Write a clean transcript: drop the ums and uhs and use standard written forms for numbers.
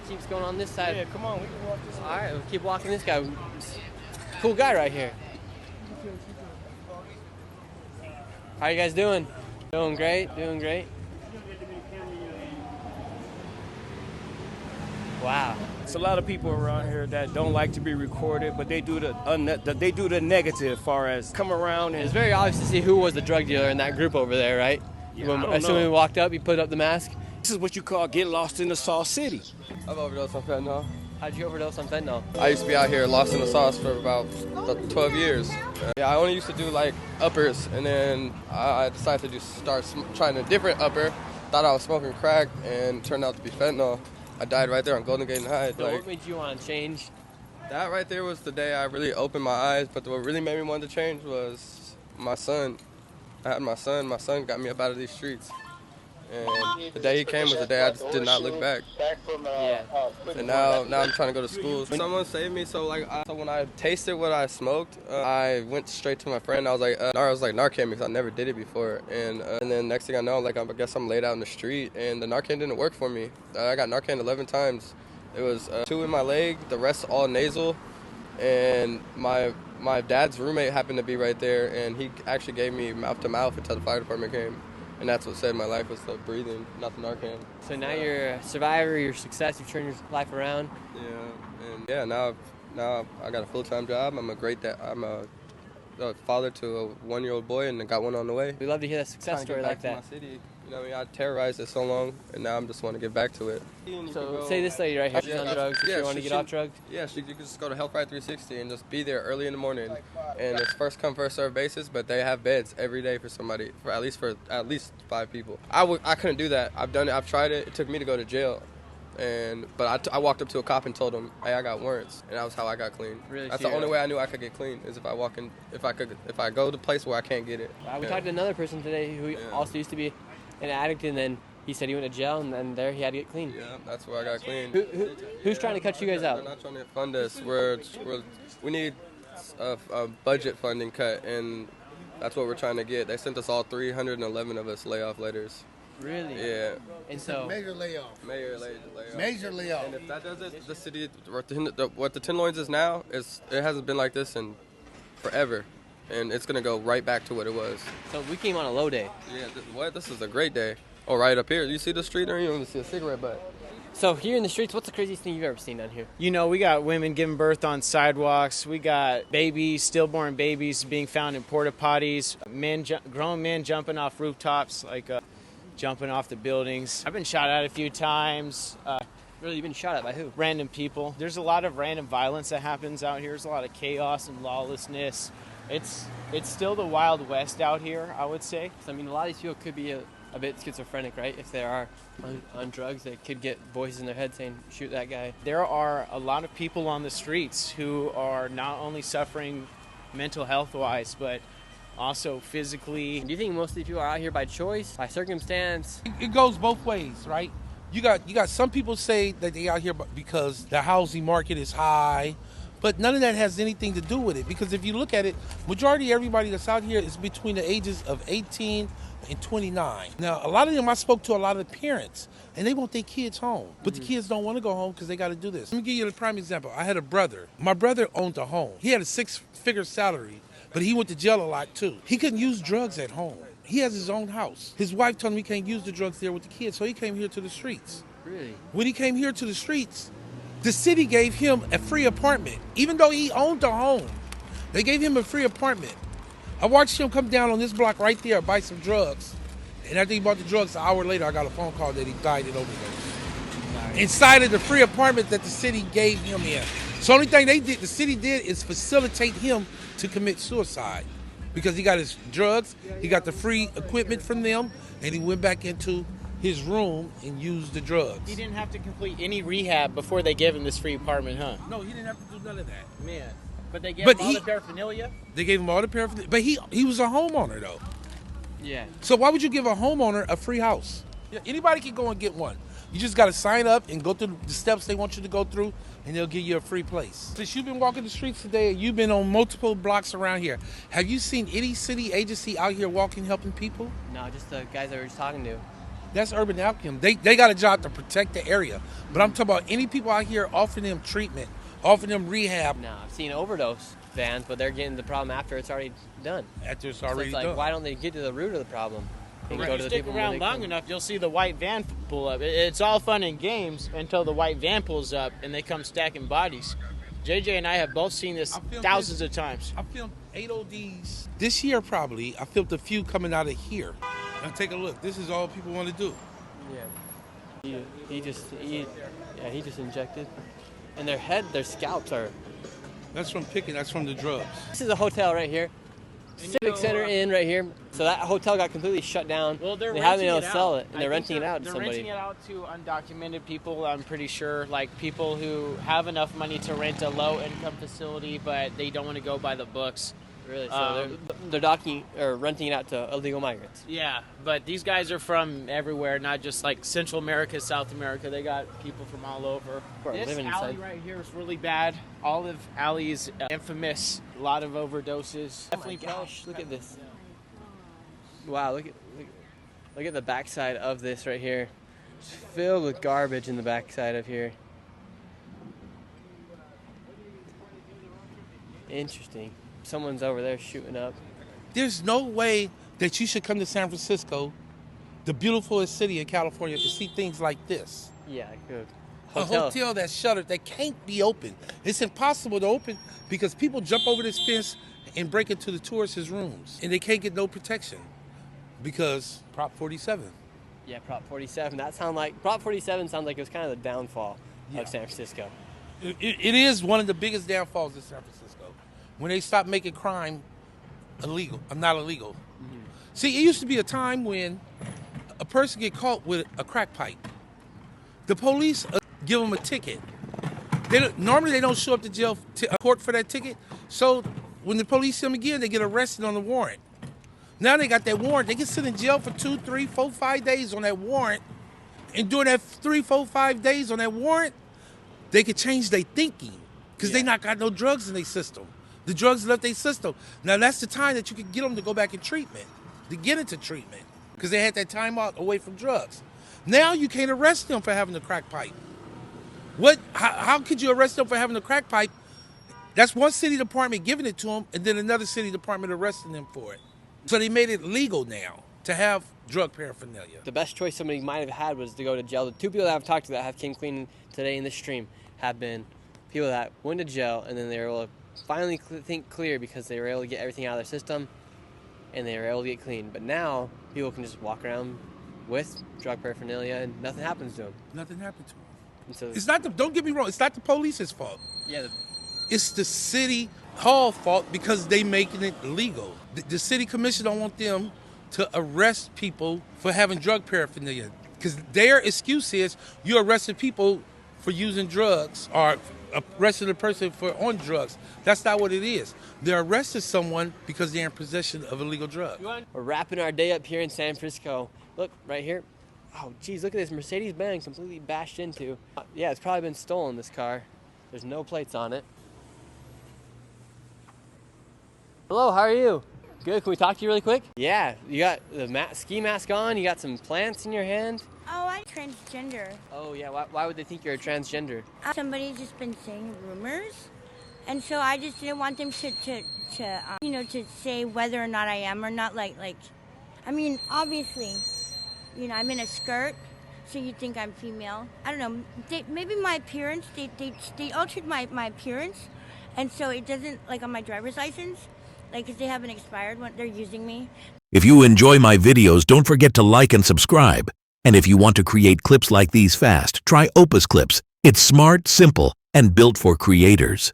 keeps going on this side. Yeah, come on, we can walk this way. All right, we'll keep walking this guy. Cool guy right here. How you guys doing? Doing great, doing great. Wow. It's a lot of people around here that don't like to be recorded, but they do the negative, far as come around and It's very obvious to see who was the drug dealer in that group over there, right? Yeah, As soon as we walked up, he put up the mask. this is what you call get lost in the Saw City. I've overdosed on fentanyl. How'd you overdose on fentanyl? I used to be out here lost in the sauce for about 12 years. Yeah, I only used to do like uppers, and then I decided to just start trying a different upper. Thought I was smoking crack, and it turned out to be fentanyl. I died right there on Golden Gate and Hyde. So what made you want to change? That right there was the day I really opened my eyes, but what really made me want to change was my son. I had my son. My son got me up out of these streets. And the day he came was the day I just did not look back. Yeah. And now I'm trying to go to school. Someone saved me, so when I tasted what I smoked, I went straight to my friend. I was like Narcan because I never did it before. And then next thing I know, I guess I'm laid out in the street, and the Narcan didn't work for me. I got Narcan 11 times. It was 2 in my leg, the rest all nasal. And my dad's roommate happened to be right there, and he actually gave me mouth to mouth until the fire department came. And that's what saved my life, was the breathing, not the Narcan. So now you're a survivor, you're a success, you've turned your life around. Yeah, and now I got a full-time job. I'm a great dad. I'm a father to a 1-year-old boy, and I got one on the way. We love to hear that success story like that. My city. You know what I mean? I terrorized it so long, and now I'm just want to get back to it. So say this lady right here, she's on drugs. If she want to get off drugs? Yeah, you can just go to Health Ride 360 and just be there early in the morning. And it's first come, first serve basis, but they have beds every day for somebody, for at least 5 people. I couldn't do that. I've done it. I've tried it. It took me to go to jail. But I walked up to a cop and told him, "Hey, I got warrants," and that was how I got clean. Really? That's the only way I knew I could get clean, is if I go to a place where I can't get it. We talked to another person today who also used to be an addict, and then he said he went to jail, and then there he had to get clean. Yeah, that's where I got clean. Who's trying to cut you guys out? They're not trying to fund us. We need a budget funding cut, and that's what we're trying to get. They sent us all 311 of us layoff letters. Really? Yeah. And so Major layoff. Major layoff. And if that does it, the city, what the Tenderloins is now, it hasn't been like this in forever. And it's going to go right back to what it was. So we came on a low day. Yeah, this is a great day. Oh, right up here. You see the street, or you don't even see a cigarette butt? So here in the streets, what's the craziest thing you've ever seen down here? You know, we got women giving birth on sidewalks. We got babies, stillborn babies being found in porta potties. Grown men jumping off rooftops, jumping off the buildings. I've been shot at a few times. Really, you've been shot at by who? Random people. There's a lot of random violence that happens out here. There's a lot of chaos and lawlessness. It's still the Wild West out here, I would say. So, I mean, a lot of these people could be a bit schizophrenic, right? If they are on drugs, they could get voices in their head saying, shoot that guy. There are a lot of people on the streets who are not only suffering mental health-wise, but also physically. Do you think most of these people are out here by choice, by circumstance? It goes both ways, right? You got some people say that they out here because the housing market is high, but none of that has anything to do with it. Because if you look at it, majority of everybody that's out here is between the ages of 18 and 29. Now, a lot of them, I spoke to a lot of the parents, and they want their kids home. But the kids don't want to go home because they got to do this. Let me give you a prime example. I had a brother. My brother owned a home. He had a 6-figure salary, but he went to jail a lot too. He couldn't use drugs at home. He has his own house. His wife told him he can't use the drugs there with the kids, so he came here to the streets. Really? When he came here to the streets, the city gave him a free apartment. Even though he owned a home, they gave him a free apartment. I watched him come down on this block right there, buy some drugs. And after he bought the drugs, an hour later, I got a phone call that he died in overdose. Inside of the free apartment that the city gave him in. So the only thing the city did is facilitate him to commit suicide. Because he got his drugs, he got the free equipment from them, and he went back into his room and used the drugs. He didn't have to complete any rehab before they gave him this free apartment, huh? No, he didn't have to do none of that. Man. But they gave him all the paraphernalia? They gave him all the paraphernalia. But he was a homeowner, though. Yeah. So why would you give a homeowner a free house? Yeah, anybody can go and get one. You just got to sign up and go through the steps they want you to go through, and they'll give you a free place. Since you've been walking the streets today, you've been on multiple blocks around here. Have you seen any city agency out here walking, helping people? No, just the guys that we were just talking to. That's urban outcome. They got a job to protect the area. But I'm talking about any people out here offering them treatment, offering them rehab. No, I've seen overdose vans, but they're getting the problem after it's already done. After it's So already it's like, done. why don't they get to the root of the problem? And If go you to the stick people around when long they enough, you'll see the white van pull up. It's all fun and games until the white van pulls up and they come stacking bodies. JJ and I have both seen this thousands of times. I filmed 8 ODs this year probably. I filmed a few coming out of here. Now take a look. This is all people want to do. Yeah. He just injected. And their scalps are. That's from picking. That's from the drugs. This is a hotel right here. Civic Center Inn right here. So that hotel got completely shut down. Well, they haven't been able to sell it, and they're renting it out to They're somebody. renting it out to undocumented people, I'm pretty sure, like people who have enough money to rent a low-income facility, but they don't want to go by the books. Really? So they're renting it out to illegal migrants. Yeah, but these guys are from everywhere, not just like Central America, South America. They got people from all over. This living alley inside. right here is really bad. Olive Alley is infamous. A lot of overdoses. Oh my gosh! Look at this. Wow! Look at the backside of this right here. It's filled with garbage in the backside of here. Interesting. Someone's over there shooting up. There's no way that you should come to San Francisco, the beautifulest city in California, to see things like this. Yeah, good. A hotel that's shuttered, that can't be open. It's impossible to open because people jump over this fence and break into the tourists' rooms, and they can't get no protection because Prop 47. Yeah, Prop 47. Prop 47 sounds like it was kind of the downfall of San Francisco. It is one of the biggest downfalls in San Francisco. When they stopped making crime illegal, not illegal. Mm-hmm. See, it used to be a time when a person get caught with a crack pipe. The police give them a ticket. Normally they don't show up to jail court for that ticket. So when the police see them again, they get arrested on the warrant. Now they got that warrant. They can sit in jail for 2, 3, 4, 5 days on that warrant. And during that 3, 4, 5 days on that warrant, they could change their thinking because they not got no drugs in their system. The drugs left their system. Now that's the time that you can get them to go back in treatment, to get into treatment, because they had that time out away from drugs. Now you can't arrest them for having a crack pipe. How could you arrest them for having a crack pipe? That's one city department giving it to them, and then another city department arresting them for it. So they made it legal now to have drug paraphernalia. The best choice somebody might have had was to go to jail. The 2 people that I've talked to that have came clean today in this stream have been people that went to jail and then they were able to finally think clear because they were able to get everything out of their system and they were able to get clean. But now people can just walk around with drug paraphernalia and nothing happens to them. Nothing happened to them. And so It's not don't get me wrong, it's not the police's fault. yeah, It's the city hall fault because they making it legal. The city commission don't want them to arrest people for having drug paraphernalia because their excuse is you arrested people for using drugs or arrested a person for on drugs. That's not what it is. They arrested someone because they're in possession of illegal drugs. we're wrapping our day up here in San Francisco. Look, right here. Oh, geez, look at this Mercedes-Benz completely bashed into. Yeah, it's probably been stolen, this car. There's no plates on it. Hello, how are you? Good, can we talk to you really quick? Yeah, you got the ski mask on, you got some plants in your hand. Oh, I'm transgender. Oh yeah, why would they think you're a transgender? Somebody's just been saying rumors, and so I just didn't want them to say whether or not I am or not. I mean, obviously, I'm in a skirt, so you think I'm female. I don't know. Maybe my appearance. They altered my appearance, and so it doesn't on my driver's license. If they haven't expired when they're using me. If you enjoy my videos, don't forget to like and subscribe. And if you want to create clips like these fast, try Opus Clips. It's smart, simple, and built for creators.